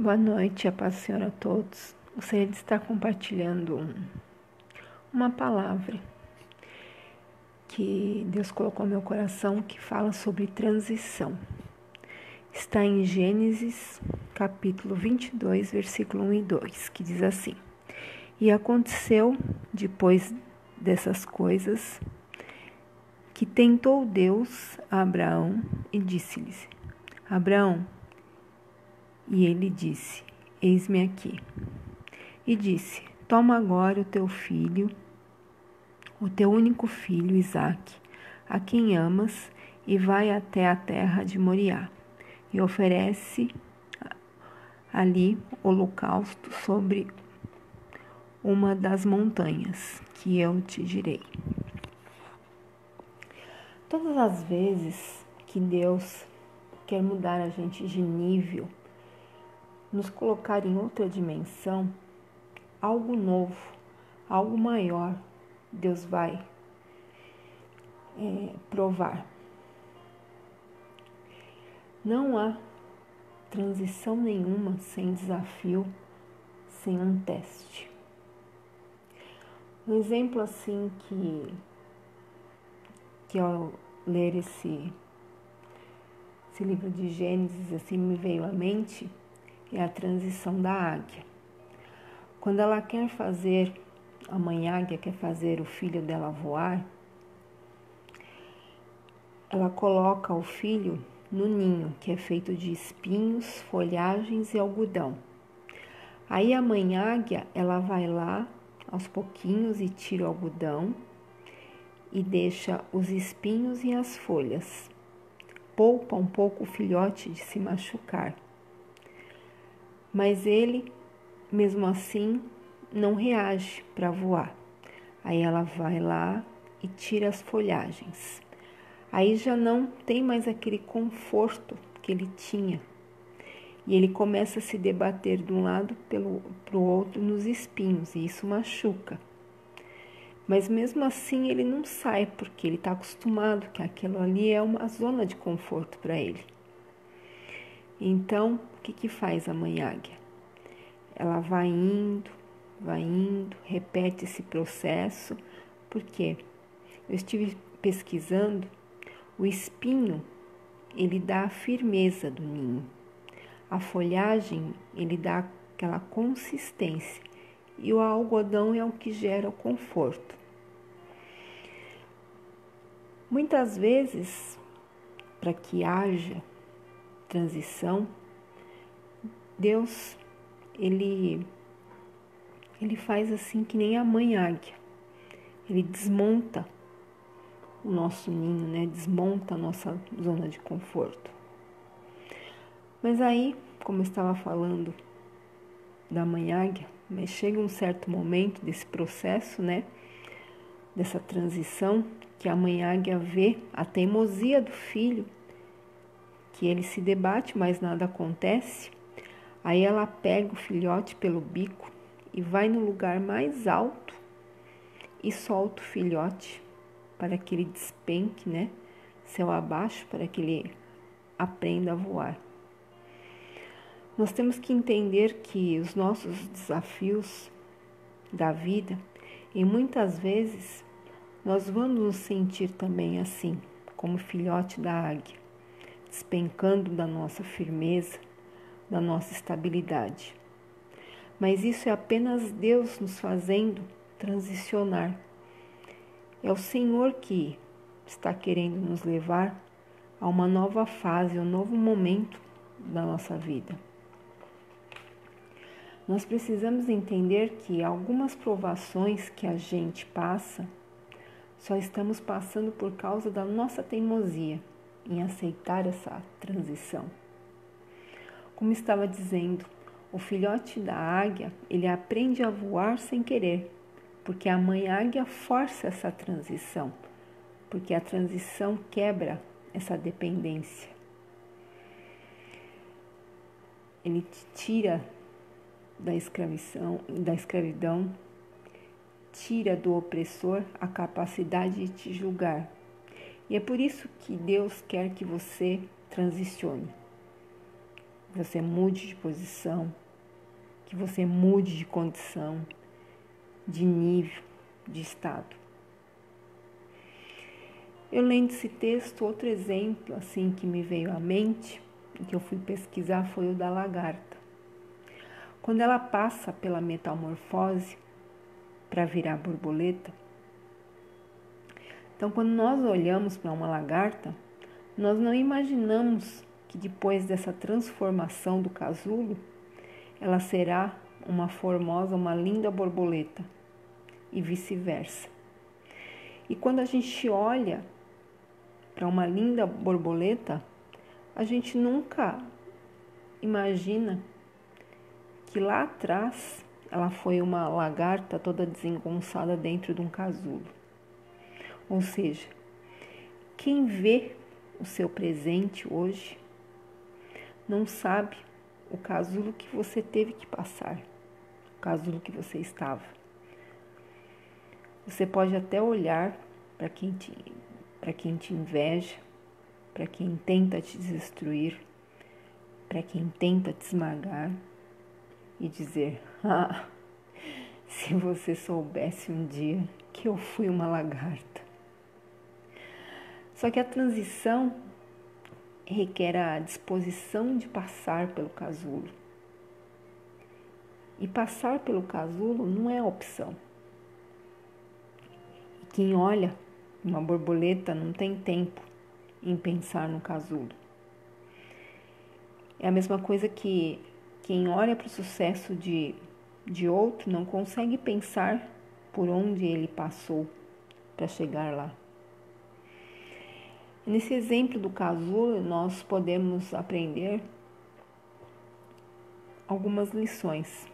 Boa noite, a paz do Senhor a todos. Gostaria de estar compartilhando uma palavra que Deus colocou no meu coração que fala sobre transição. Está em Gênesis, capítulo 22, versículo 1 e 2, que diz assim: E aconteceu, depois dessas coisas, que tentou Deus a Abraão e disse-lhe: Abraão, e ele disse: Eis-me aqui. E disse: Toma agora o teu filho, o teu único filho, Isaque, a quem amas, e vai até a terra de Moriá, e oferece ali holocausto sobre uma das montanhas que eu te direi. Todas as vezes que Deus quer mudar a gente de nível, nos colocar em outra dimensão, algo novo, algo maior, Deus vai provar. Não há transição nenhuma sem desafio, sem um teste. Um exemplo assim que ao ler esse livro de Gênesis assim me veio à mente é a transição da águia. Quando ela quer fazer, a mãe águia quer fazer o filho dela voar, ela coloca o filho no ninho, que é feito de espinhos, folhagens e algodão. Aí a mãe águia, ela vai lá aos pouquinhos e tira o algodão e deixa os espinhos e as folhas. Poupa um pouco o filhote de se machucar. Mas ele, mesmo assim, não reage para voar. Aí ela vai lá e tira as folhagens. Aí já não tem mais aquele conforto que ele tinha. E ele começa a se debater de um lado para o outro nos espinhos, e isso machuca. Mas mesmo assim ele não sai, porque ele está acostumado que aquilo ali é uma zona de conforto para ele. Então, o que faz a mãe águia? Ela vai indo, repete esse processo, porque eu estive pesquisando, o espinho, ele dá a firmeza do ninho. A folhagem, ele dá aquela consistência. E o algodão é o que gera o conforto. Muitas vezes, para que haja transição, Deus, ele faz assim que nem a mãe águia. Ele desmonta o nosso ninho, né? Desmonta a nossa zona de conforto. Mas aí, como eu estava falando da mãe águia, mas chega um certo momento desse processo, né? Dessa transição, que a mãe águia vê a teimosia do filho, que ele se debate, mas nada acontece. Aí ela pega o filhote pelo bico e vai no lugar mais alto e solta o filhote para que ele despenque, né? Céu abaixo, para que ele aprenda a voar. Nós temos que entender que os nossos desafios da vida, e muitas vezes nós vamos nos sentir também assim, como filhote da águia, despencando da nossa firmeza, da nossa estabilidade. Mas isso é apenas Deus nos fazendo transicionar. É o Senhor que está querendo nos levar a uma nova fase, um novo momento da nossa vida. Nós precisamos entender que algumas provações que a gente passa, só estamos passando por causa da nossa teimosia em aceitar essa transição. Como estava dizendo, o filhote da águia, ele aprende a voar sem querer, porque a mãe águia força essa transição, porque a transição quebra essa dependência. Ele te tira da escravidão, tira do opressor a capacidade de te julgar. E é por isso que Deus quer que você transicione. que você mude de posição, que você mude de condição, de nível, de estado. Eu lendo esse texto, outro exemplo assim que me veio à mente, que eu fui pesquisar, foi o da lagarta. Quando ela passa pela metamorfose para virar borboleta, então quando nós olhamos para uma lagarta, nós não imaginamos que depois dessa transformação do casulo, ela será uma formosa, uma linda borboleta e vice-versa. E quando a gente olha para uma linda borboleta, a gente nunca imagina que lá atrás ela foi uma lagarta toda desengonçada dentro de um casulo. Ou seja, quem vê o seu presente hoje não sabe o casulo que você teve que passar, o casulo que você estava. Você pode até olhar para quem te inveja, para quem tenta te destruir, para quem tenta te esmagar e dizer: ah, se você soubesse um dia que eu fui uma lagarta. Só que a transição requer a disposição de passar pelo casulo. E passar pelo casulo não é opção. Quem olha uma borboleta não tem tempo em pensar no casulo. É a mesma coisa que quem olha para o sucesso de outro não consegue pensar por onde ele passou para chegar lá. Nesse exemplo do casulo, nós podemos aprender algumas lições,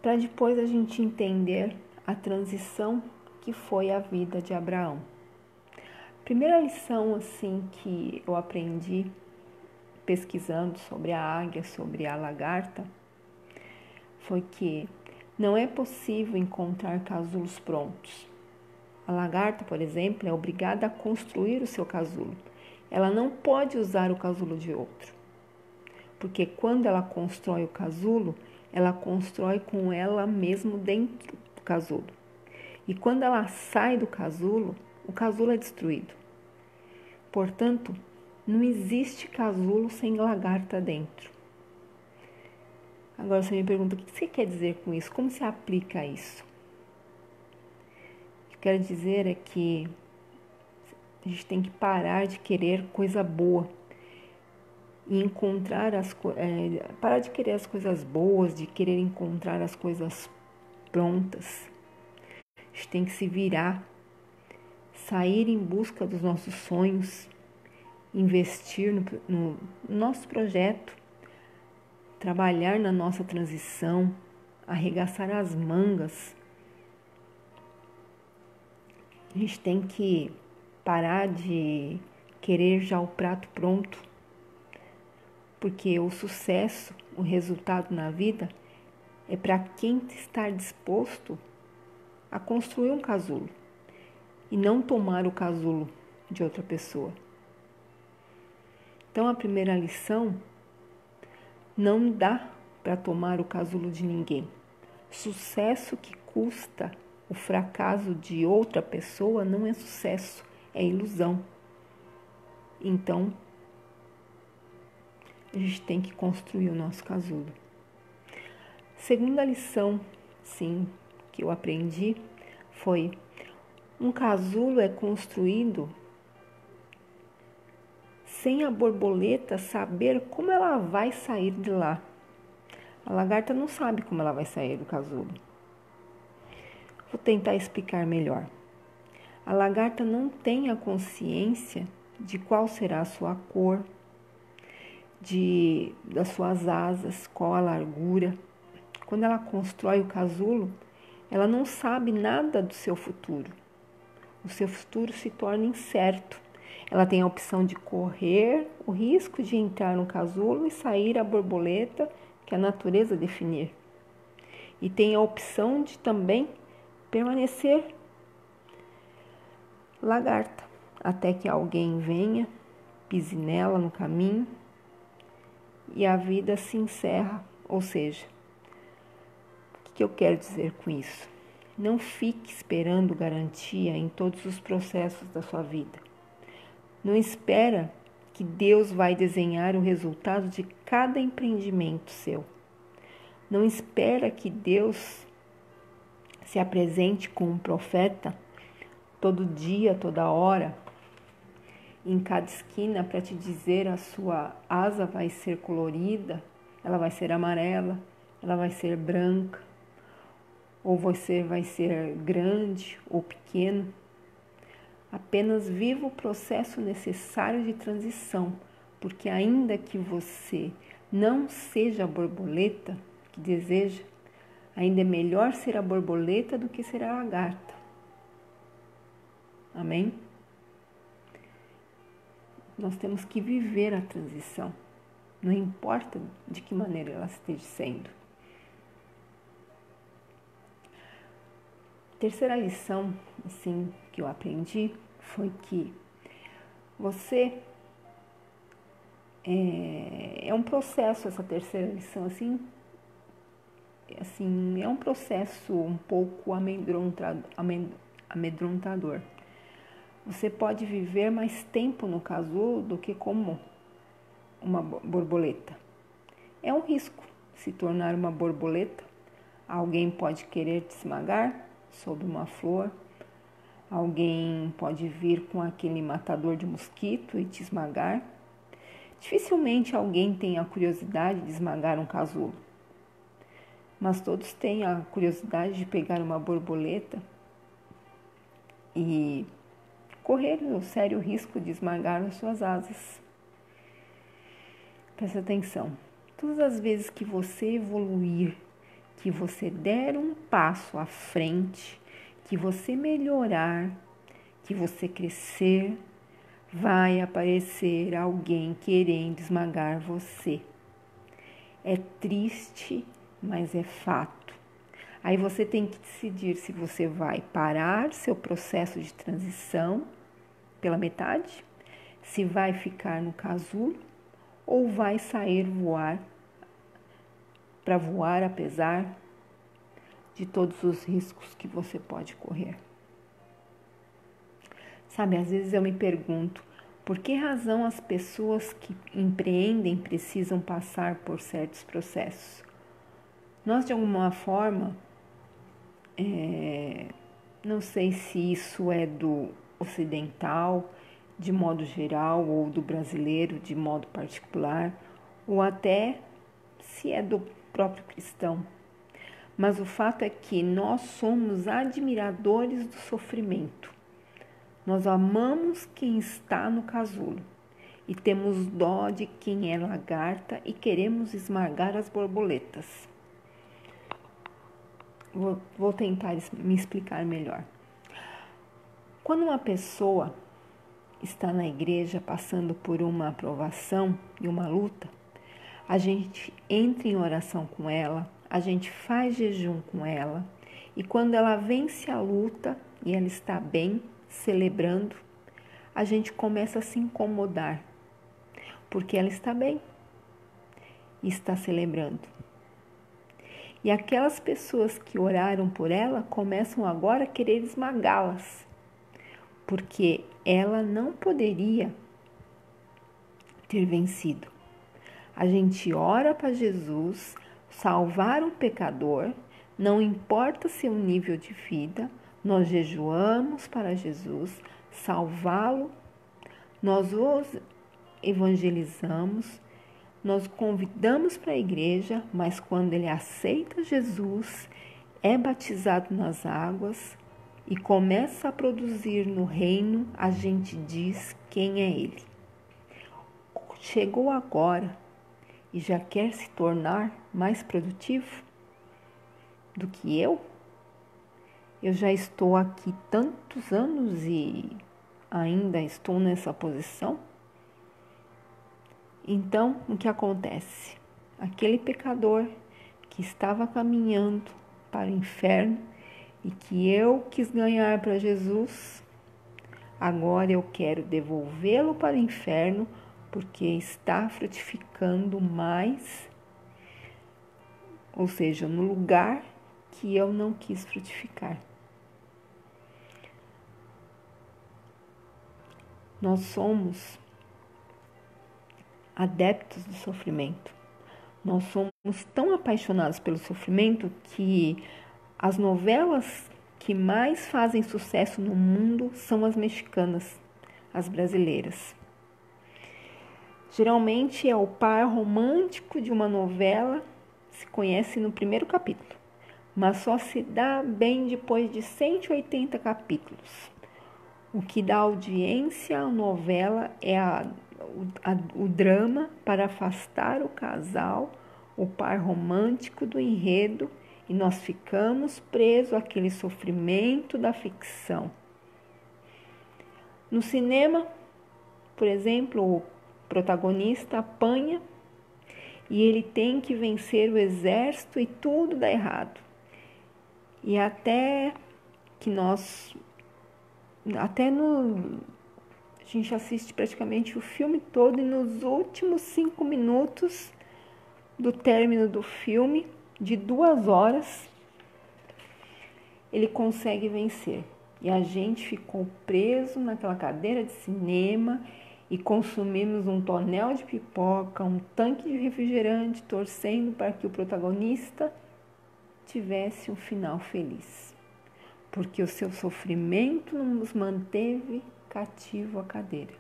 para depois a gente entender a transição que foi a vida de Abraão. Primeira lição assim que eu aprendi pesquisando sobre a águia, sobre a lagarta, foi que não é possível encontrar casulos prontos. A lagarta, por exemplo, é obrigada a construir o seu casulo. Ela não pode usar o casulo de outro, porque quando ela constrói o casulo, ela constrói com ela mesma dentro do casulo. E quando ela sai do casulo, o casulo é destruído. Portanto, não existe casulo sem lagarta dentro. Agora você me pergunta, o que você quer dizer com isso? Como se aplica isso? O que eu quero dizer é que a gente tem que parar de querer coisa boa e encontrar parar de querer as coisas boas, de querer encontrar as coisas prontas. A gente tem que se virar, sair em busca dos nossos sonhos, investir no nosso projeto, trabalhar na nossa transição, arregaçar as mangas. A gente tem que parar de querer já o prato pronto, porque o sucesso, o resultado na vida é para quem está disposto a construir um casulo e não tomar o casulo de outra pessoa. Então a primeira lição: não dá para tomar o casulo de ninguém. Sucesso que custa o fracasso de outra pessoa não é sucesso, é ilusão. Então, a gente tem que construir o nosso casulo. Segunda lição, sim, que eu aprendi foi: um casulo é construído sem a borboleta saber como ela vai sair de lá. A lagarta não sabe como ela vai sair do casulo. Vou tentar explicar melhor. A lagarta não tem a consciência de qual será a sua cor, das suas asas, qual a largura. Quando ela constrói o casulo, ela não sabe nada do seu futuro. O seu futuro se torna incerto. Ela tem a opção de correr o risco de entrar no casulo e sair a borboleta que a natureza definir. E tem a opção de também permanecer lagarta, até que alguém venha, pise nela no caminho e a vida se encerra. Ou seja, o que eu quero dizer com isso? Não fique esperando garantia em todos os processos da sua vida. Não espera que Deus vai desenhar o resultado de cada empreendimento seu. Não espera que Deus se apresente como um profeta todo dia, toda hora, em cada esquina para te dizer a sua asa vai ser colorida, ela vai ser amarela, ela vai ser branca, ou você vai ser grande ou pequeno. Apenas viva o processo necessário de transição, porque ainda que você não seja a borboleta que deseja, ainda é melhor ser a borboleta do que ser a lagarta. Amém? Nós temos que viver a transição, não importa de que maneira ela esteja sendo. A terceira lição, assim, que eu aprendi foi que você é um processo, essa terceira lição, assim, é um processo um pouco amedrontador. Você pode viver mais tempo no casulo do que como uma borboleta. É um risco se tornar uma borboleta. Alguém pode querer te esmagar sob uma flor. Alguém pode vir com aquele matador de mosquito e te esmagar. Dificilmente alguém tem a curiosidade de esmagar um casulo. Mas todos têm a curiosidade de pegar uma borboleta e correr o sério risco de esmagar as suas asas. Presta atenção. Todas as vezes que você evoluir, que você der um passo à frente, que você melhorar, que você crescer, vai aparecer alguém querendo esmagar você. É triste, mas é fato. Aí você tem que decidir se você vai parar seu processo de transição pela metade, se vai ficar no casulo ou vai sair voar para voar apesar de todos os riscos que você pode correr. Sabe, às vezes eu me pergunto, por que razão as pessoas que empreendem precisam passar por certos processos? Nós, de alguma forma, não sei se isso é do ocidental, de modo geral, ou do brasileiro, de modo particular, ou até se é do próprio cristão. Mas o fato é que nós somos admiradores do sofrimento. Nós amamos quem está no casulo e temos dó de quem é lagarta e queremos esmagar as borboletas. Vou tentar me explicar melhor. Quando uma pessoa está na igreja passando por uma provação e uma luta, a gente entra em oração com ela, a gente faz jejum com ela, e quando ela vence a luta e ela está bem, celebrando, a gente começa a se incomodar, porque ela está bem e está celebrando. E aquelas pessoas que oraram por ela começam agora a querer esmagá-las, porque ela não poderia ter vencido. A gente ora para Jesus salvar um pecador, não importa seu nível de vida, nós jejuamos para Jesus salvá-lo, nós os evangelizamos, nós convidamos para a igreja, mas quando ele aceita Jesus, é batizado nas águas e começa a produzir no reino, a gente diz quem é ele. Chegou agora e já quer se tornar mais produtivo do que eu? Eu já estou aqui tantos anos e ainda estou nessa posição? Então, o que acontece? Aquele pecador que estava caminhando para o inferno e que eu quis ganhar para Jesus, agora eu quero devolvê-lo para o inferno porque está frutificando mais, ou seja, no lugar que eu não quis frutificar. Nós somos adeptos do sofrimento. Nós somos tão apaixonados pelo sofrimento que as novelas que mais fazem sucesso no mundo são as mexicanas, as brasileiras. Geralmente é o par romântico de uma novela, se conhece no primeiro capítulo, mas só se dá bem depois de 180 capítulos. O que dá audiência à novela é o drama para afastar o casal, o par romântico do enredo, e nós ficamos presos àquele sofrimento da ficção. No cinema, por exemplo, o protagonista apanha e ele tem que vencer o exército e tudo dá errado. E a gente assiste praticamente o filme todo e nos últimos 5 minutos do término do filme, de 2 horas, ele consegue vencer. E a gente ficou preso naquela cadeira de cinema e consumimos um tonel de pipoca, um tanque de refrigerante, torcendo para que o protagonista tivesse um final feliz. Porque o seu sofrimento nos manteve cativo à cadeira.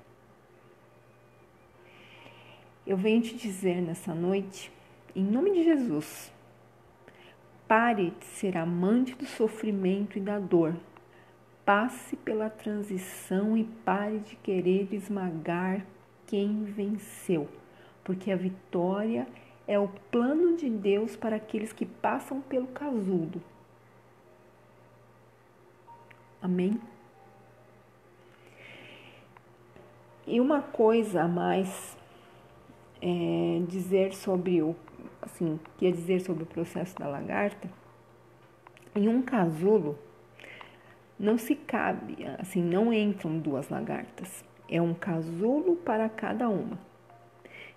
Eu venho te dizer nessa noite, em nome de Jesus, pare de ser amante do sofrimento e da dor. Passe pela transição e pare de querer esmagar quem venceu, porque a vitória é o plano de Deus para aqueles que passam pelo casulo. Amém? E uma coisa a mais dizer sobre o processo da lagarta. Em um casulo não se cabe, não entram 2 lagartas. É um casulo para cada uma.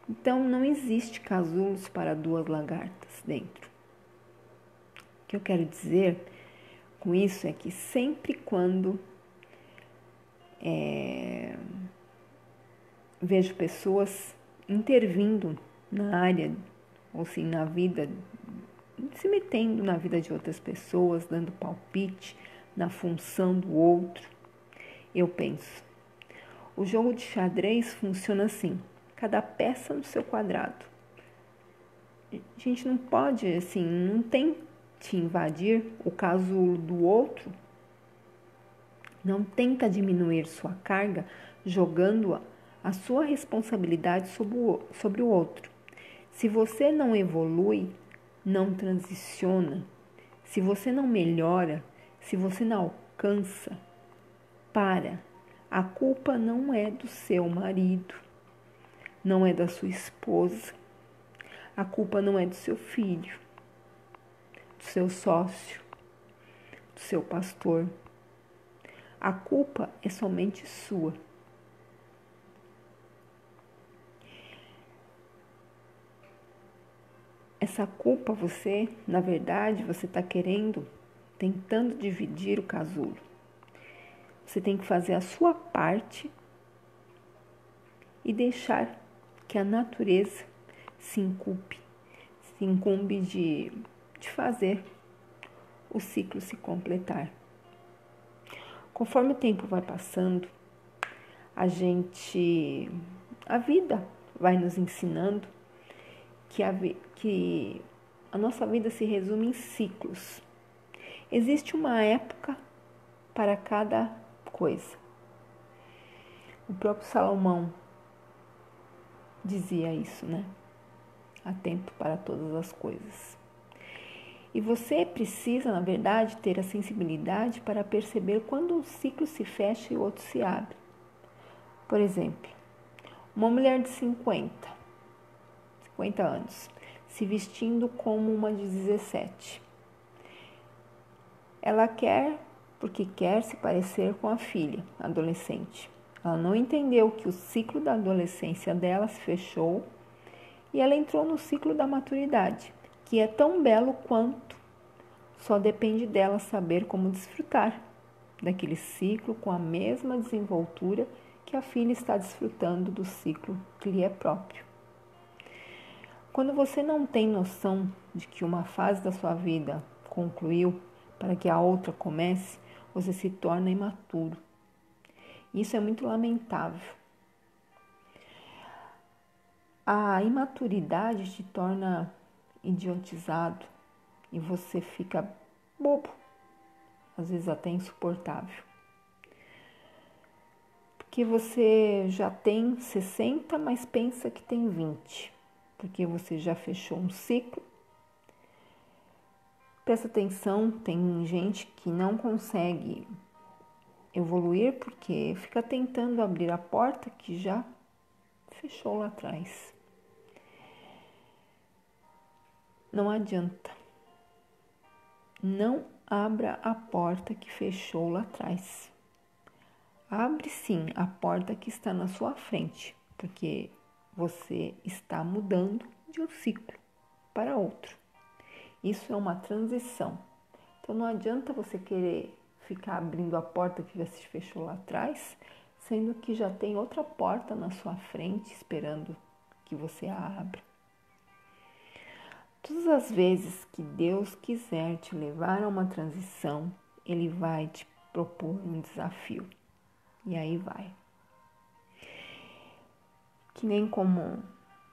Então não existe casulos para 2 lagartas dentro. O que eu quero dizer com isso é que sempre quando vejo pessoas intervindo na área, ou sim na vida, se metendo na vida de outras pessoas, dando palpite na função do outro, eu penso, o jogo de xadrez funciona assim, cada peça no seu quadrado. A gente não pode, não tente invadir o casulo do outro, não tenta diminuir sua carga jogando a sua responsabilidade sobre o outro. Se você não evolui, não transiciona, se você não melhora, se você não alcança, para. A culpa não é do seu marido, não é da sua esposa, a culpa não é do seu filho, do seu sócio, do seu pastor. A culpa é somente sua. Essa culpa na verdade, você está tentando dividir o casulo. Você tem que fazer a sua parte e deixar que a natureza se incumbe de fazer o ciclo se completar. Conforme o tempo vai passando, a vida vai nos ensinando que a nossa vida se resume em ciclos. Existe uma época para cada coisa. O próprio Salomão dizia isso, né? Há tempo para todas as coisas. E você precisa, na verdade, ter a sensibilidade para perceber quando um ciclo se fecha e o outro se abre. Por exemplo, uma mulher de 50 anos, se vestindo como uma de 17. Ela porque quer se parecer com a filha, adolescente. Ela não entendeu que o ciclo da adolescência dela se fechou e ela entrou no ciclo da maturidade, que é tão belo quanto, só depende dela saber como desfrutar daquele ciclo com a mesma desenvoltura que a filha está desfrutando do ciclo que lhe é próprio. Quando você não tem noção de que uma fase da sua vida concluiu para que a outra comece, você se torna imaturo. Isso é muito lamentável. A imaturidade te torna idiotizado e você fica bobo, às vezes até insuportável. Porque você já tem 60, mas pensa que tem 20, porque você já fechou um ciclo. Presta atenção, tem gente que não consegue evoluir porque fica tentando abrir a porta que já fechou lá atrás. Não adianta. Não abra a porta que fechou lá atrás. Abre sim a porta que está na sua frente, porque você está mudando de um ciclo para outro. Isso é uma transição. Então não adianta você querer ficar abrindo a porta que já se fechou lá atrás, sendo que já tem outra porta na sua frente esperando que você a abra. Todas as vezes que Deus quiser te levar a uma transição, Ele vai te propor um desafio. E aí vai. Que nem como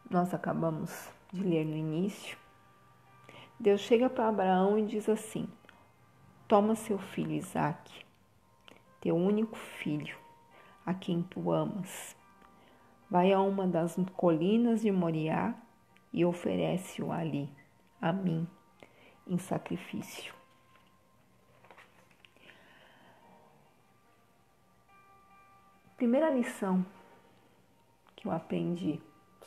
nós acabamos de ler no início, Deus chega para Abraão e diz assim: toma seu filho Isaque, teu único filho, a quem tu amas. Vai a uma das colinas de Moriá e oferece-o ali, a mim, em sacrifício. Primeira lição que eu aprendi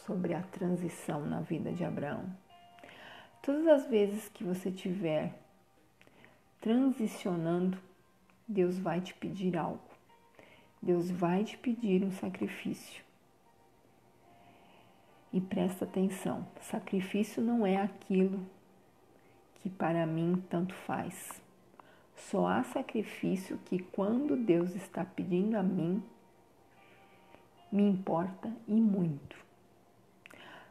sobre a transição na vida de Abraão. Todas as vezes que você estiver transicionando, Deus vai te pedir algo. Deus vai te pedir um sacrifício. E presta atenção, sacrifício não é aquilo que para mim tanto faz. Só há sacrifício que quando Deus está pedindo a mim, me importa e muito.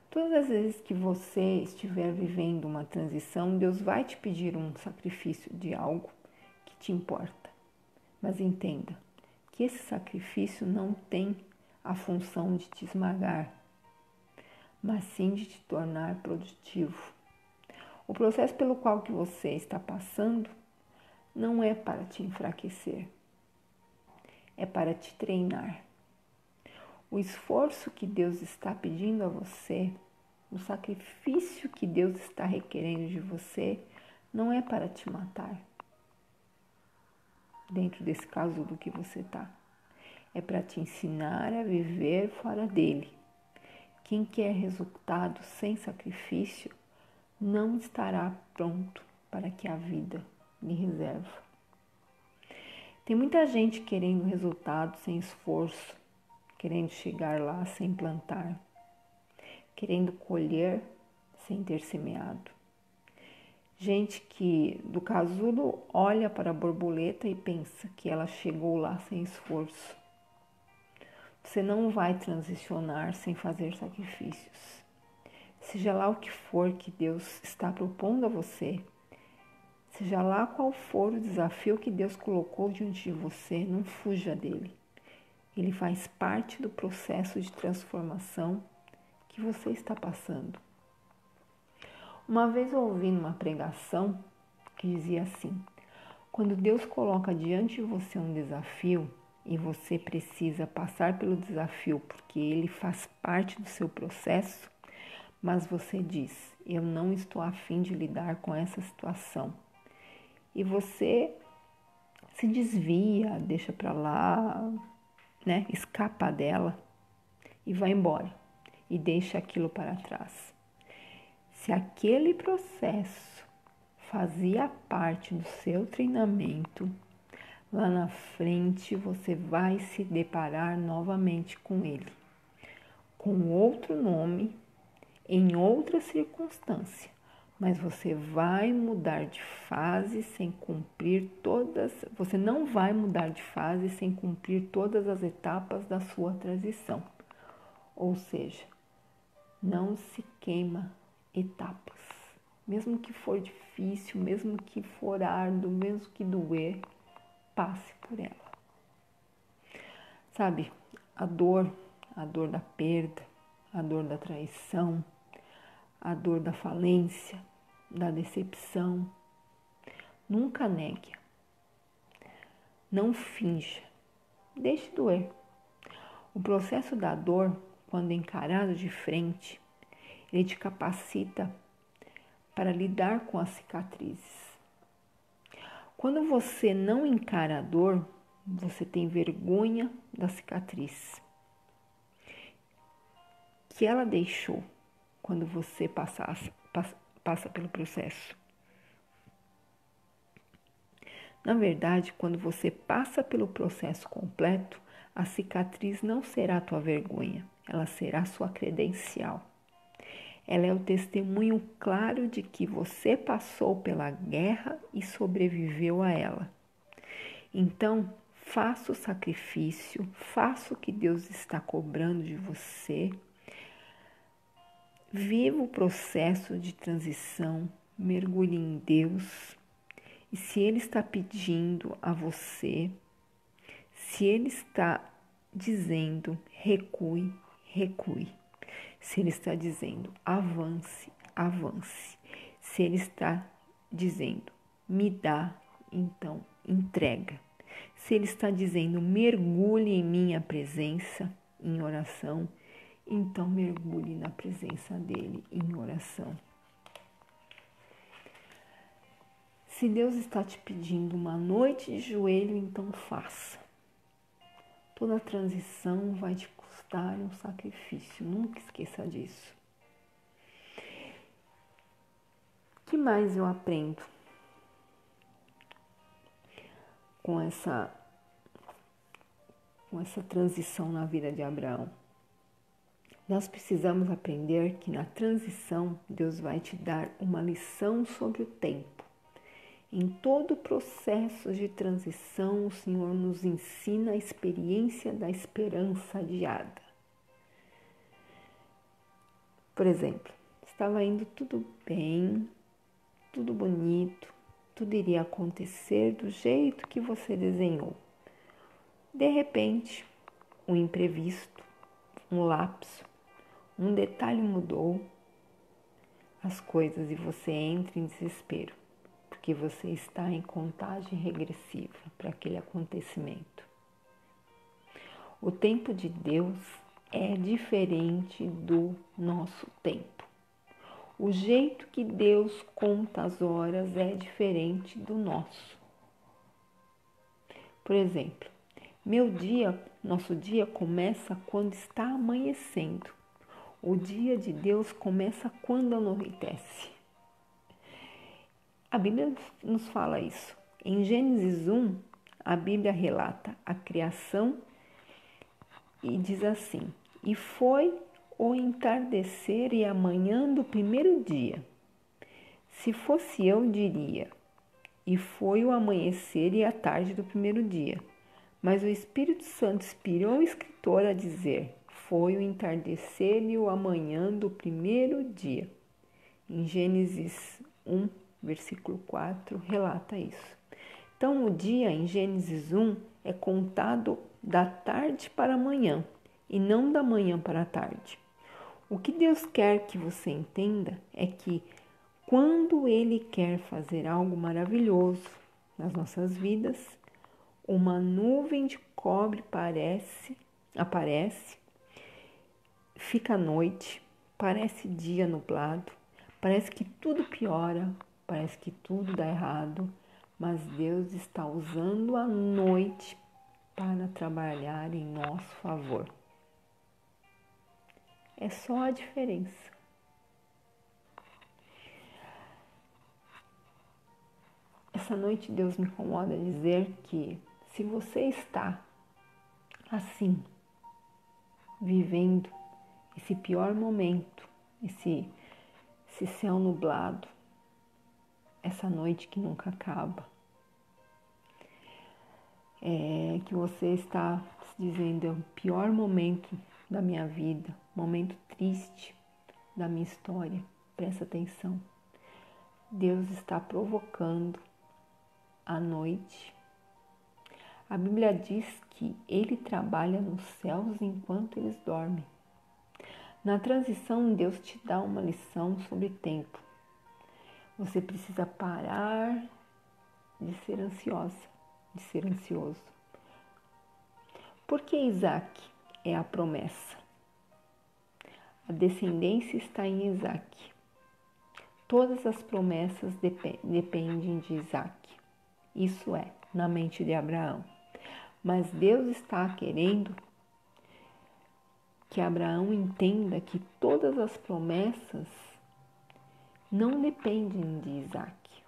Todas as vezes que você estiver vivendo uma transição, Deus vai te pedir um sacrifício de algo que te importa. Mas entenda que esse sacrifício não tem a função de te esmagar, mas sim de te tornar produtivo. O processo pelo qual que você está passando não é para te enfraquecer, é para te treinar. O esforço que Deus está pedindo a você, o sacrifício que Deus está requerendo de você, não é para te matar, dentro desse casulo que você está. É para te ensinar a viver fora dele. Quem quer resultado sem sacrifício não estará pronto para que a vida lhe reserva. Tem muita gente querendo resultado sem esforço, querendo chegar lá sem plantar, querendo colher sem ter semeado. Gente que do casulo olha para a borboleta e pensa que ela chegou lá sem esforço. Você não vai transicionar sem fazer sacrifícios. Seja lá o que for que Deus está propondo a você, seja lá qual for o desafio que Deus colocou diante de você, não fuja dele. Ele faz parte do processo de transformação que você está passando. Uma vez eu ouvi numa pregação que dizia assim: quando Deus coloca diante de você um desafio e você precisa passar pelo desafio porque ele faz parte do seu processo, mas você diz: eu não estou a fim de lidar com essa situação. E você se desvia, deixa para lá, escapa dela e vai embora e deixa aquilo para trás. Se aquele processo fazia parte do seu treinamento lá na frente você vai se deparar novamente com ele, com outro nome, em outra circunstância, mas você vai mudar de fase sem cumprir todas, você não vai mudar de fase sem cumprir todas as etapas da sua transição. Ou seja, não se queima etapas. Mesmo que for difícil, mesmo que for árduo, mesmo que doer, passe por ela. Sabe, a dor da perda, a dor da traição, a dor da falência, da decepção. Nunca negue. Não finja. Deixe doer. O processo da dor, quando encarado de frente, ele te capacita para lidar com as cicatrizes. Quando você não encara a dor, você tem vergonha da cicatriz que ela deixou quando você passa pelo processo. Na verdade, quando você passa pelo processo completo, a cicatriz não será a tua vergonha, ela será a sua credencial. Ela é o testemunho claro de que você passou pela guerra e sobreviveu a ela. Então, faça o sacrifício, faça o que Deus está cobrando de você. Viva o processo de transição, mergulhe em Deus. E se Ele está pedindo a você, se Ele está dizendo recue, recue. Se Ele está dizendo avance, avance. Se Ele está dizendo me dá, então entrega. Se Ele está dizendo mergulhe em minha presença, em oração, então mergulhe na presença dEle em oração. Se Deus está te pedindo uma noite de joelho, então faça. Toda transição vai te custar um sacrifício, nunca esqueça disso. O que mais eu aprendo com essa transição na vida de Abraão? Nós precisamos aprender que na transição Deus vai te dar uma lição sobre o tempo. Em todo o processo de transição, o Senhor nos ensina a experiência da esperança adiada. Por exemplo, estava indo tudo bem, tudo bonito, tudo iria acontecer do jeito que você desenhou. De repente, um imprevisto, um lapso, um detalhe mudou as coisas e você entra em desespero, porque você está em contagem regressiva para aquele acontecimento. O tempo de Deus é diferente do nosso tempo. O jeito que Deus conta as horas é diferente do nosso. Por exemplo, nosso dia começa quando está amanhecendo. O dia de Deus começa quando anoitece. A Bíblia nos fala isso. Em Gênesis 1, a Bíblia relata a criação e diz assim: e foi o entardecer e a manhã do primeiro dia. Se fosse eu, diria: e foi o amanhecer e a tarde do primeiro dia. Mas o Espírito Santo inspirou o escritor a dizer: foi o entardecer e o amanhã do primeiro dia. Em Gênesis 1, versículo 4, relata isso. Então, o dia em Gênesis 1 é contado da tarde para a manhã e não da manhã para a tarde. O que Deus quer que você entenda é que quando Ele quer fazer algo maravilhoso nas nossas vidas, uma nuvem de cobre aparece, fica noite, parece dia nublado, parece que tudo piora, parece que tudo dá errado, mas Deus está usando a noite para trabalhar em nosso favor. É só a diferença. Essa noite Deus me incomoda a dizer que Se você está assim, vivendo esse pior momento, esse céu nublado, essa noite que nunca acaba, que você está se dizendo é o pior momento da minha vida, momento triste da minha história, presta atenção. Deus está provocando a noite. A Bíblia diz que Ele trabalha nos céus enquanto eles dormem. Na transição, Deus te dá uma lição sobre tempo. Você precisa parar de ser ansiosa, de ser ansioso. Porque Isaac é a promessa. A descendência está em Isaac. Todas as promessas dependem de Isaac. Isso é, na mente de Abraão. Mas Deus está querendo que Abraão entenda que todas as promessas não dependem de Isaac.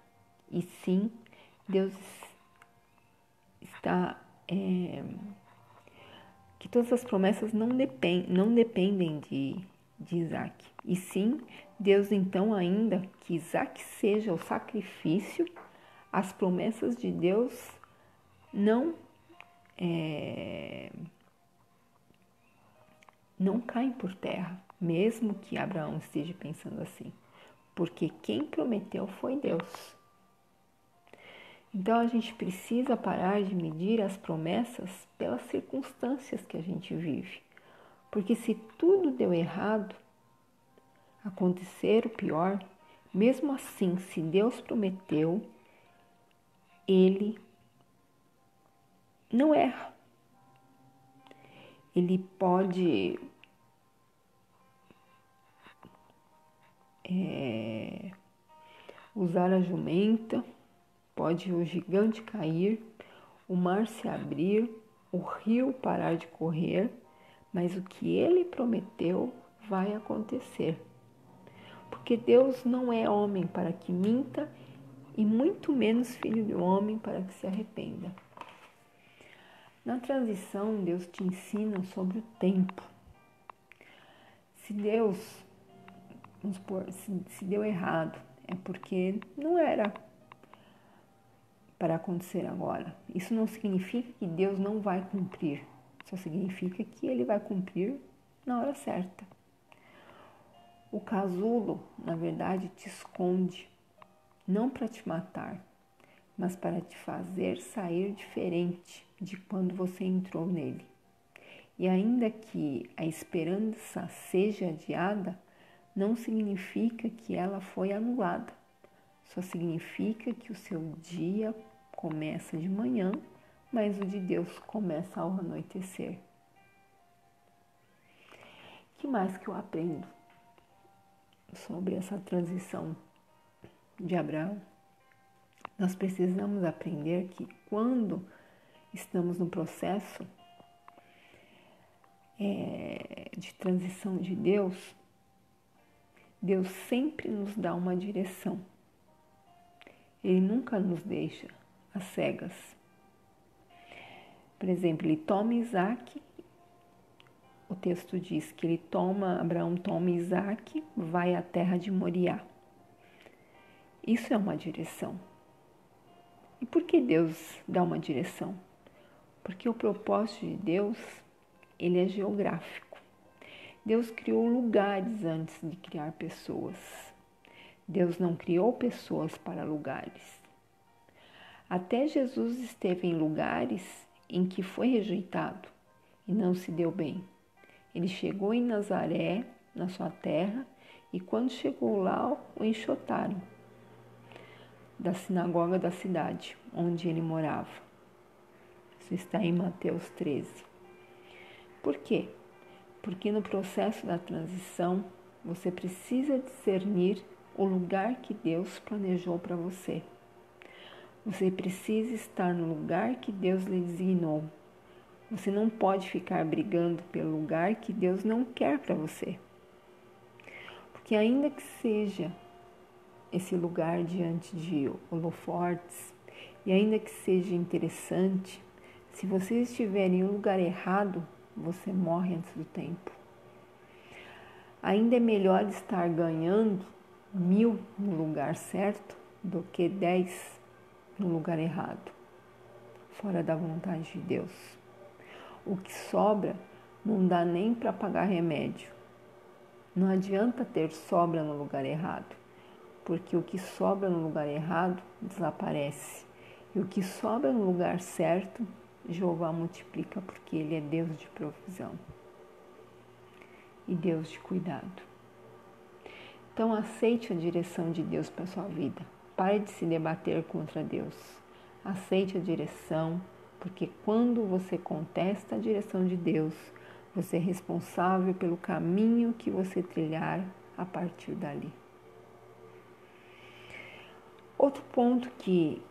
E sim, Deus está... que todas as promessas não dependem de Isaac. E sim, Deus então ainda que Isaac seja o sacrifício, as promessas de Deus não caem por terra, mesmo que Abraão esteja pensando assim, porque quem prometeu foi Deus. Então a gente precisa parar de medir as promessas pelas circunstâncias que a gente vive, porque se tudo deu errado, acontecer o pior, mesmo assim, se Deus prometeu, Ele não erra. Ele pode usar a jumenta, pode o gigante cair, o mar se abrir, o rio parar de correr, mas o que Ele prometeu vai acontecer. Porque Deus não é homem para que minta e muito menos filho de homem para que se arrependa. Na transição, Deus te ensina sobre o tempo. Se Deus, vamos supor, se deu errado, é porque não era para acontecer agora. Isso não significa que Deus não vai cumprir, só significa que Ele vai cumprir na hora certa. O casulo, na verdade, te esconde, não para te matar, mas para te fazer sair diferente de quando você entrou nele. E ainda que a esperança seja adiada, não significa que ela foi anulada. Só significa que o seu dia começa de manhã, mas o de Deus começa ao anoitecer. O que mais que eu aprendo sobre essa transição de Abraão? Nós precisamos aprender que quando estamos no processo de transição de Deus, Deus sempre nos dá uma direção. Ele nunca nos deixa às cegas. Por exemplo, ele toma Isaac, o texto diz que Abraão toma Isaac, vai à terra de Moriá. Isso é uma direção. E por que Deus dá uma direção? Porque o propósito de Deus, ele é geográfico. Deus criou lugares antes de criar pessoas. Deus não criou pessoas para lugares. Até Jesus esteve em lugares em que foi rejeitado e não se deu bem. Ele chegou em Nazaré, na sua terra, e quando chegou lá, o enxotaram da sinagoga da cidade onde ele morava. Isso está em Mateus 13. Por quê? Porque no processo da transição, você precisa discernir o lugar que Deus planejou para você. Você precisa estar no lugar que Deus lhe designou. Você não pode ficar brigando pelo lugar que Deus não quer para você. Porque ainda que seja esse lugar diante de holofortes, e ainda que seja interessante, Se você estiver em um lugar errado, você morre antes do tempo. Ainda é melhor estar ganhando 1000 no lugar certo do que 10 no lugar errado, fora da vontade de Deus. O que sobra não dá nem para pagar remédio. Não adianta ter sobra no lugar errado, porque o que sobra no lugar errado desaparece. E o que sobra no lugar certo, Jeová multiplica, porque Ele é Deus de provisão e Deus de cuidado. Então aceite a direção de Deus para a sua vida. Pare de se debater contra Deus. Aceite a direção, porque quando você contesta a direção de Deus, você é responsável pelo caminho que você trilhar a partir dali. Outro ponto que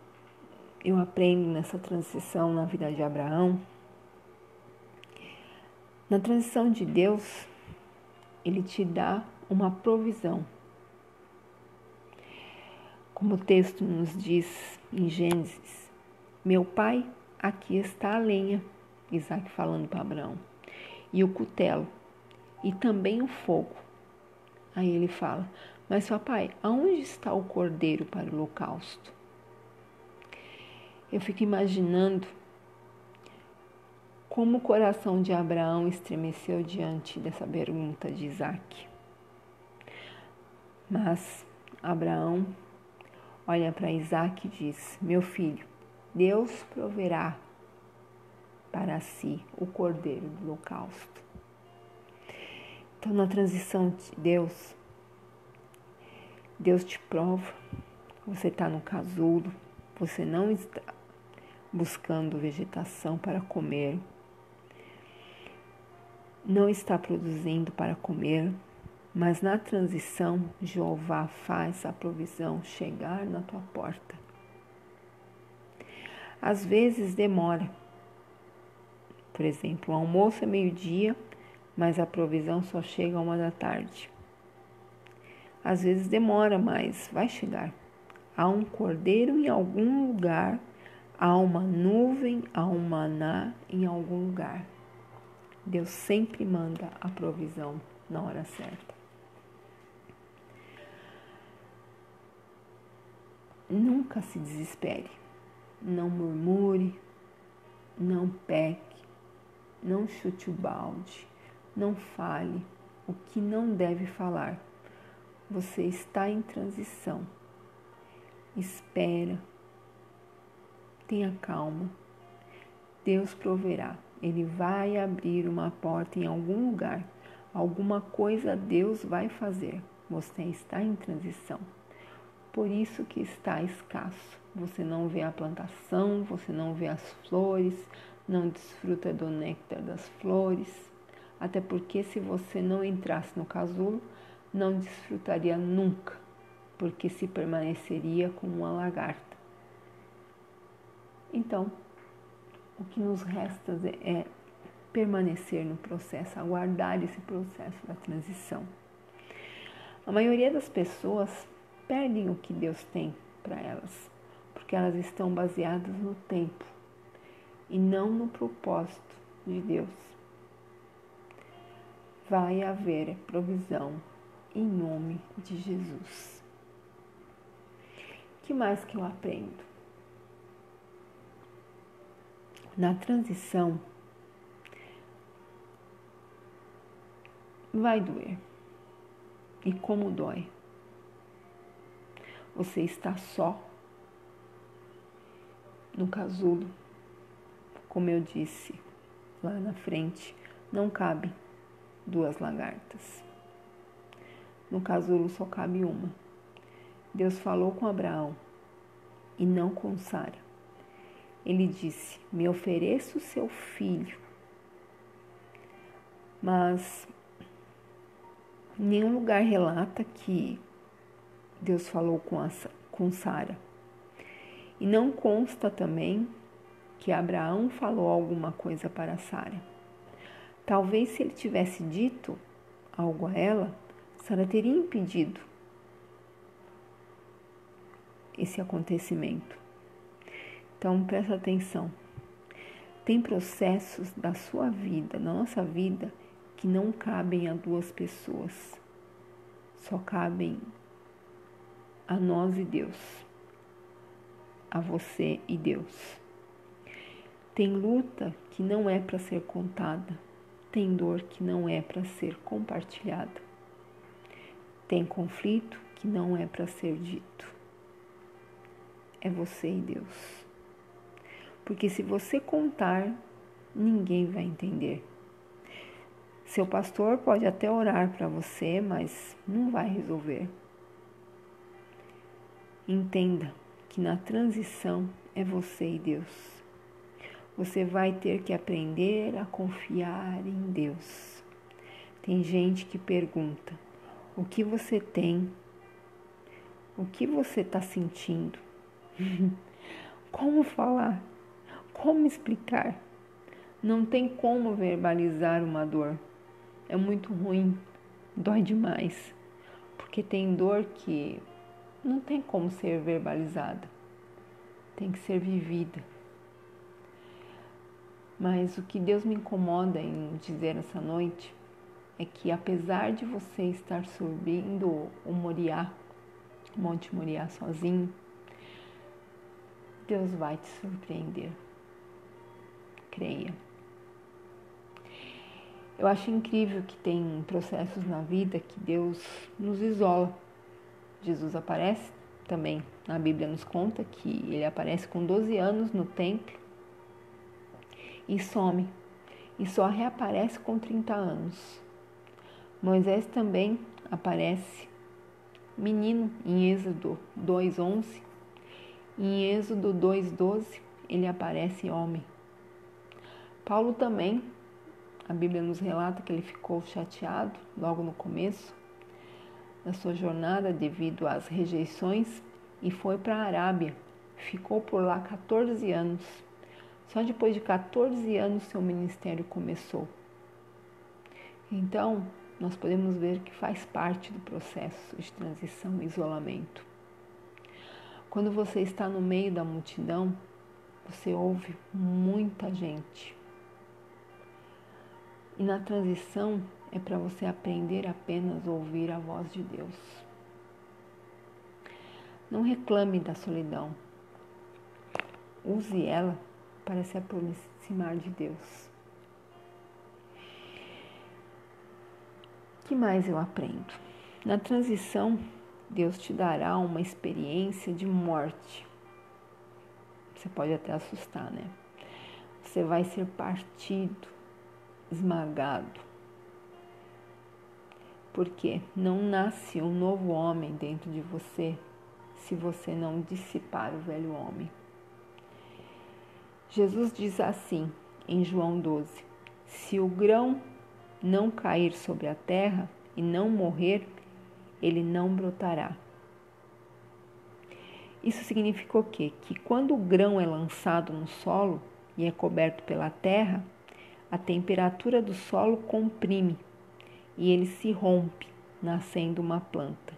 eu aprendo nessa transição na vida de Abraão, na transição de Deus, Ele te dá uma provisão. Como o texto nos diz em Gênesis, meu pai, aqui está a lenha, Isaac falando para Abraão, e o cutelo, e também o fogo. Aí ele fala, mas papai, aonde está o cordeiro para o holocausto? Eu fico imaginando como o coração de Abraão estremeceu diante dessa pergunta de Isaac. Mas Abraão olha para Isaac e diz, meu filho, Deus proverá para si o cordeiro do holocausto. Então, na transição de Deus, Deus te prova, você está no casulo, você não está buscando vegetação para comer, não está produzindo para comer, mas na transição, Jeová faz a provisão chegar na tua porta. Às vezes demora. Por exemplo, o almoço é meio-dia, mas a provisão só chega à 1h. Às vezes demora, mas vai chegar. Há um cordeiro em algum lugar, há uma nuvem, há um maná em algum lugar. Deus sempre manda a provisão na hora certa. Nunca se desespere, não murmure, não peque, não chute o balde, não fale o que não deve falar. Você está em transição. Espera, tenha calma. Deus proverá. Ele vai abrir uma porta em algum lugar. Alguma coisa Deus vai fazer. Você está em transição. Por isso que está escasso. Você não vê a plantação, você não vê as flores, não desfruta do néctar das flores. Até porque se você não entrasse no casulo, não desfrutaria nunca, porque se permaneceria como uma lagarta. Então, o que nos resta é permanecer no processo, aguardar esse processo da transição. A maioria das pessoas perdem o que Deus tem para elas, porque elas estão baseadas no tempo e não no propósito de Deus. Vai haver provisão em nome de Jesus. O que mais que eu aprendo? Na transição, vai doer. E como dói? Você está só no casulo. Como eu disse lá na frente, não cabe 2 lagartas. No casulo só cabe uma. Deus falou com Abraão e não com Sara. Ele disse, me ofereço seu filho. Mas nenhum lugar relata que Deus falou com Sara. E não consta também que Abraão falou alguma coisa para Sara. Talvez se ele tivesse dito algo a ela, Sara teria impedido esse acontecimento. Então, presta atenção. Tem processos da sua vida, da nossa vida, que não cabem a duas pessoas. Só cabem a nós e Deus. A você e Deus. Tem luta que não é para ser contada. Tem dor que não é para ser compartilhada. Tem conflito que não é para ser dito. É você e Deus. Porque se você contar, ninguém vai entender. Seu pastor pode até orar para você, mas não vai resolver. Entenda que na transição é você e Deus. Você vai ter que aprender a confiar em Deus. Tem gente que pergunta: o que você tem? O que você está sentindo? Como falar? Como explicar? Não tem como verbalizar uma dor. É muito ruim, dói demais, porque tem dor que não tem como ser verbalizada, tem que ser vivida. Mas o que Deus me incomoda em dizer essa noite é que apesar de você estar subindo o Moriá, o Monte Moriá sozinho, Deus vai te surpreender. Creia. Eu acho incrível que tem processos na vida que Deus nos isola. Jesus aparece também, na Bíblia nos conta que ele aparece com 12 anos no templo e some. E só reaparece com 30 anos. Moisés também aparece menino em Êxodo 2:11. Em Êxodo 2:12 ele aparece homem. Paulo também, a Bíblia nos relata que ele ficou chateado logo no começo da sua jornada devido às rejeições e foi para a Arábia. Ficou por lá 14 anos. Só depois de 14 anos seu ministério começou. Então, nós podemos ver que faz parte do processo de transição e isolamento. Quando você está no meio da multidão, você ouve muita gente. E na transição é para você aprender apenas a ouvir a voz de Deus. Não reclame da solidão. Use ela para se aproximar de Deus. O que mais eu aprendo? Na transição, Deus te dará uma experiência de morte. Você pode até assustar, né? Você vai ser partido, esmagado. Porque não nasce um novo homem dentro de você se você não dissipar o velho homem. Jesus diz assim em João 12: se o grão não cair sobre a terra e não morrer, ele não brotará. Isso significa o quê? Que quando o grão é lançado no solo e é coberto pela terra, a temperatura do solo comprime e ele se rompe, nascendo uma planta.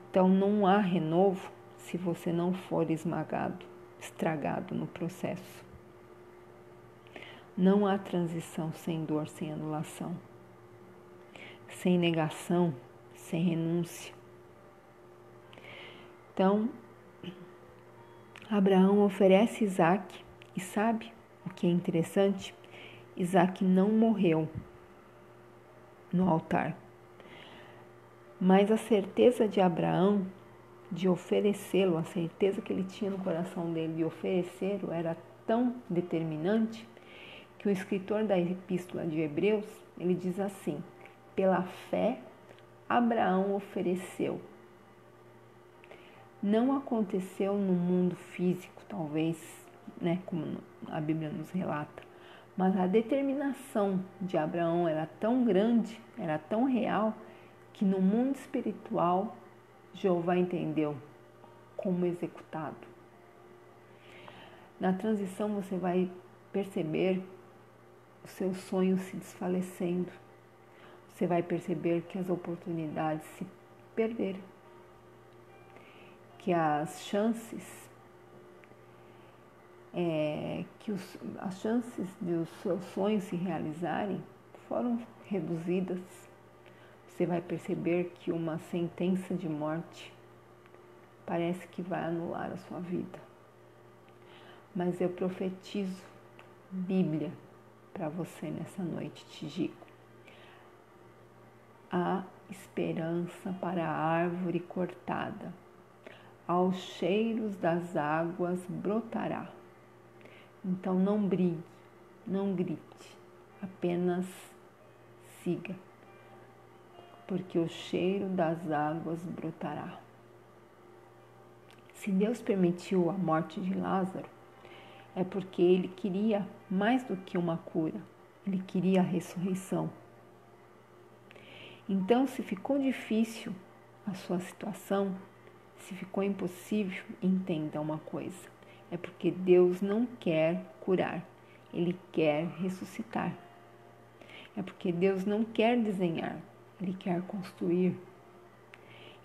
Então não há renovo se você não for esmagado, estragado no processo. Não há transição sem dor, sem anulação, sem negação, sem renúncia. Então, Abraão oferece Isaque e sabe o que é interessante? Isaque não morreu no altar, mas a certeza de Abraão de oferecê-lo, a certeza que ele tinha no coração dele de oferecê-lo era tão determinante que o escritor da Epístola de Hebreus, ele diz assim: pela fé, Abraão ofereceu. Não aconteceu no mundo físico, talvez, né, como a Bíblia nos relata, mas a determinação de Abraão era tão grande, era tão real, que no mundo espiritual, Jeová entendeu como executado. Na transição você vai perceber os seus sonhos se desfalecendo. Você vai perceber que as oportunidades se perderam. Que as chances que as chances de os seus sonhos se realizarem foram reduzidas. Você vai perceber que uma sentença de morte parece que vai anular a sua vida. Mas eu profetizo Bíblia para você nessa noite, te digo. Há esperança para a árvore cortada. Aos cheiros das águas brotará. Então não brigue, não grite, apenas siga, porque o cheiro das águas brotará. Se Deus permitiu a morte de Lázaro, é porque Ele queria mais do que uma cura, Ele queria a ressurreição. Então, se ficou difícil a sua situação, se ficou impossível, entenda uma coisa. É porque Deus não quer curar, Ele quer ressuscitar. É porque Deus não quer desenhar, Ele quer construir.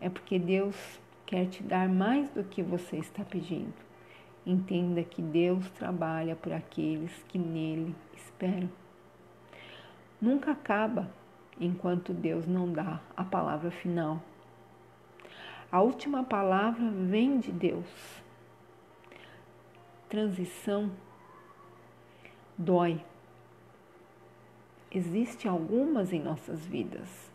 É porque Deus quer te dar mais do que você está pedindo. Entenda que Deus trabalha por aqueles que nele esperam. Nunca acaba enquanto Deus não dá a palavra final. A última palavra vem de Deus. Transição dói. Existem algumas em nossas vidas,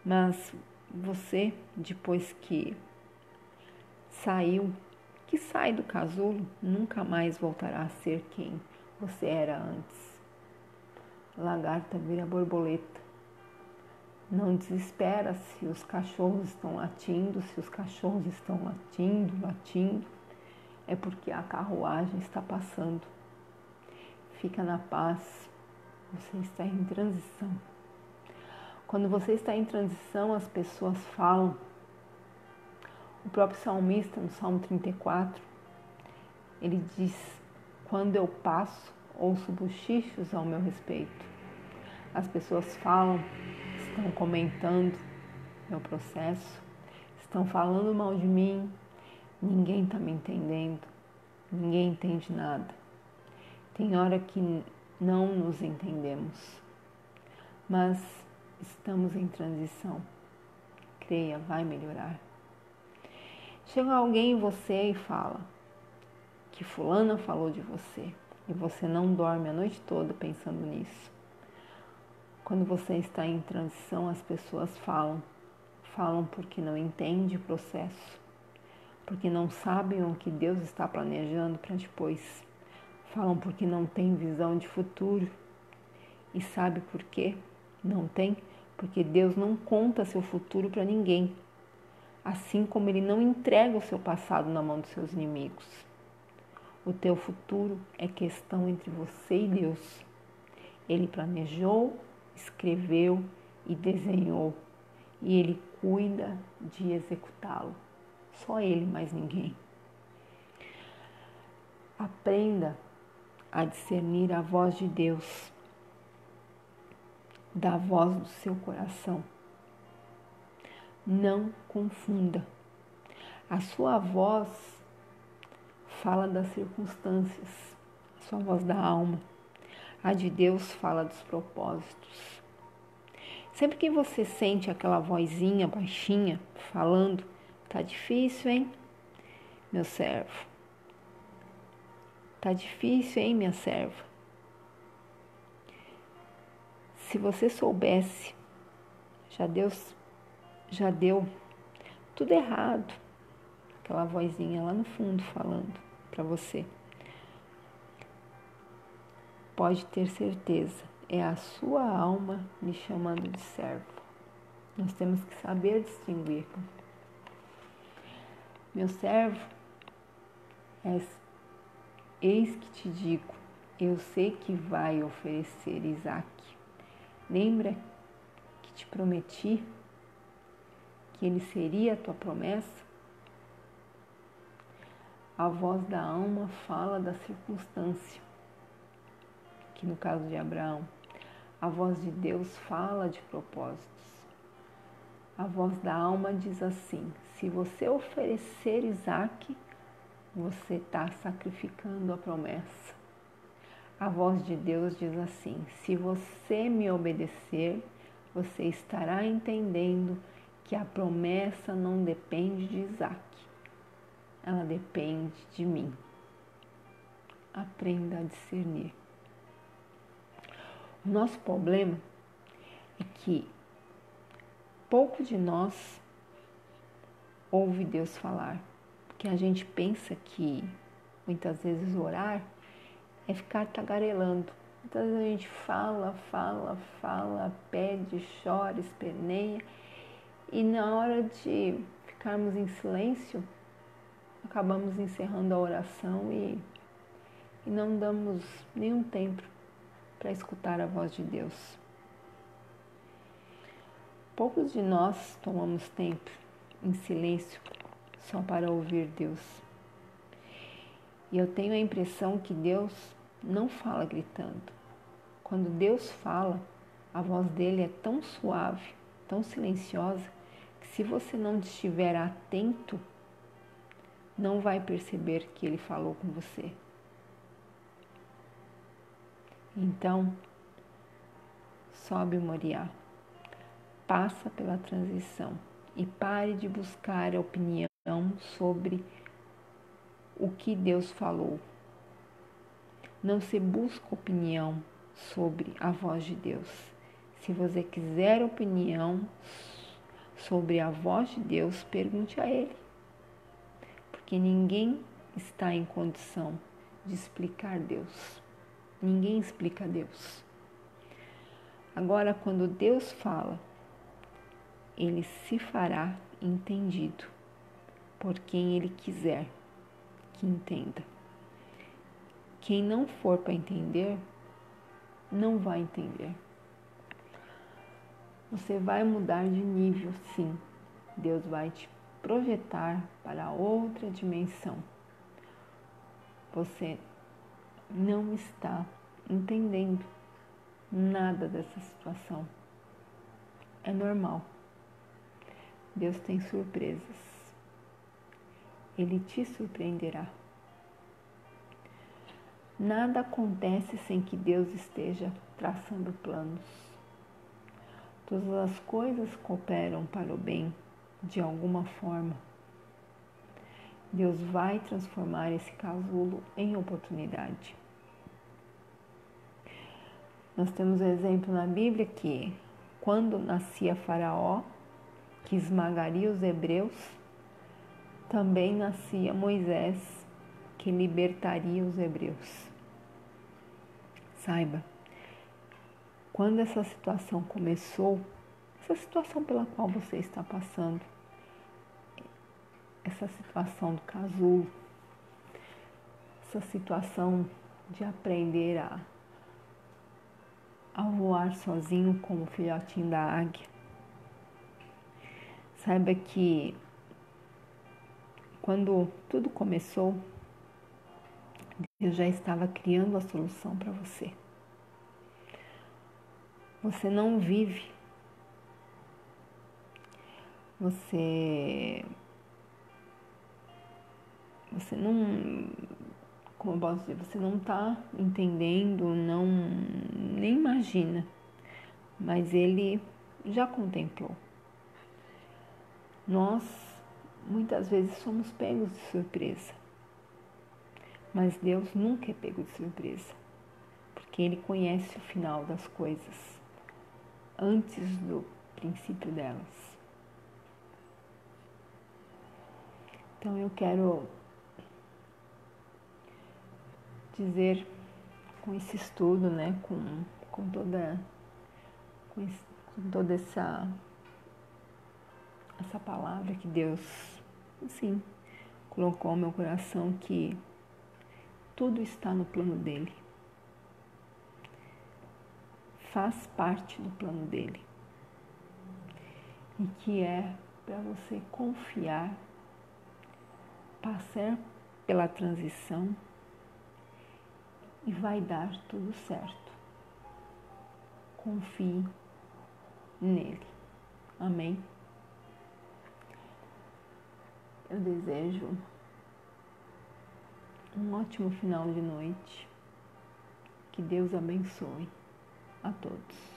mas você, depois que sai do casulo, nunca mais voltará a ser quem você era antes. Lagarta vira borboleta. Não desespera se os cachorros estão latindo, latindo, é porque a carruagem está passando. Fica na paz, você está em transição. Quando você está em transição, as pessoas falam. O próprio salmista, no Salmo 34, ele diz: quando eu passo, ouço bochichos ao meu respeito. As pessoas falam, estão comentando meu processo, estão falando mal de mim, ninguém está me entendendo, ninguém entende nada. Tem hora que não nos entendemos, mas estamos em transição. Creia, vai melhorar. Chega alguém em você e fala que fulana falou de você e você não dorme a noite toda pensando nisso. Quando você está em transição, as pessoas falam porque não entendem o processo, porque não sabem o que Deus está planejando para depois. Falam porque não tem visão de futuro. E sabe por quê? Não tem? Porque Deus não conta seu futuro para ninguém. Assim como Ele não entrega o seu passado na mão dos seus inimigos. O teu futuro é questão entre você e Deus. Ele planejou, escreveu e desenhou. E Ele cuida de executá-lo. Só Ele, mais ninguém. Aprenda a discernir a voz de Deus da voz do seu coração. Não confunda. A sua voz fala das circunstâncias, a sua voz da alma. A de Deus fala dos propósitos. Sempre que você sente aquela vozinha baixinha falando, tá difícil, hein, meu servo? Tá difícil, hein, minha serva? Se você soubesse, já deu tudo errado. Aquela vozinha lá no fundo falando para você. Pode ter certeza, é a sua alma lhe chamando de servo. Nós temos que saber distinguir. Meu servo, eis que te digo, eu sei que vai oferecer Isaque. Lembra que te prometi que ele seria a tua promessa? A voz da alma fala da circunstância, que no caso de Abraão, a voz de Deus fala de propósitos. A voz da alma diz assim: se você oferecer Isaque, você está sacrificando a promessa. A voz de Deus diz assim: se você me obedecer, você estará entendendo que a promessa não depende de Isaac, ela depende de mim. Aprenda a discernir. O nosso problema é que pouco de nós ouve Deus falar, porque a gente pensa que muitas vezes orar é ficar tagarelando. Muitas vezes a gente fala, pede, chora, esperneia, e na hora de ficarmos em silêncio, acabamos encerrando a oração e não damos nenhum tempo para escutar a voz de Deus. Poucos de nós tomamos tempo em silêncio só para ouvir Deus. E eu tenho a impressão que Deus não fala gritando. Quando Deus fala, a voz dele é tão suave, tão silenciosa, que se você não estiver atento, não vai perceber que ele falou com você. Então, sobe Moriá, passa pela transição e pare de buscar a opinião sobre o que Deus falou. Não se busca opinião sobre a voz de Deus. Se você quiser opinião sobre a voz de Deus, pergunte a Ele. Porque ninguém está em condição de explicar Deus. Ninguém explica Deus. Agora, quando Deus fala, Ele se fará entendido por quem Ele quiser que entenda. Quem não for para entender, não vai entender. Você vai mudar de nível, sim. Deus vai te projetar para outra dimensão. Você não está entendendo nada dessa situação. É normal. Deus tem surpresas. Ele te surpreenderá. Nada acontece sem que Deus esteja traçando planos. Todas as coisas cooperam para o bem, de alguma forma. Deus vai transformar esse casulo em oportunidade. Nós temos um exemplo na Bíblia que, quando nascia Faraó, que esmagaria os hebreus, também nascia Moisés, que libertaria os hebreus. Saiba, quando essa situação começou, essa situação pela qual você está passando, essa situação do casulo, essa situação de aprender a voar sozinho como o filhotinho da águia, saiba que quando tudo começou, Deus já estava criando a solução para você. Você não vive, você não, como eu posso dizer, você não está entendendo, nem imagina, mas Ele já contemplou. Nós, muitas vezes, somos pegos de surpresa, mas Deus nunca é pego de surpresa, porque Ele conhece o final das coisas, antes do princípio delas. Então eu quero dizer com esse estudo, né, com toda essa palavra que Deus, assim, colocou ao meu coração, que tudo está no plano dele. Faz parte do plano dele. E que é para você confiar, passar pela transição e vai dar tudo certo. Confie nele. Amém? Eu desejo um ótimo final de noite. Que Deus abençoe a todos.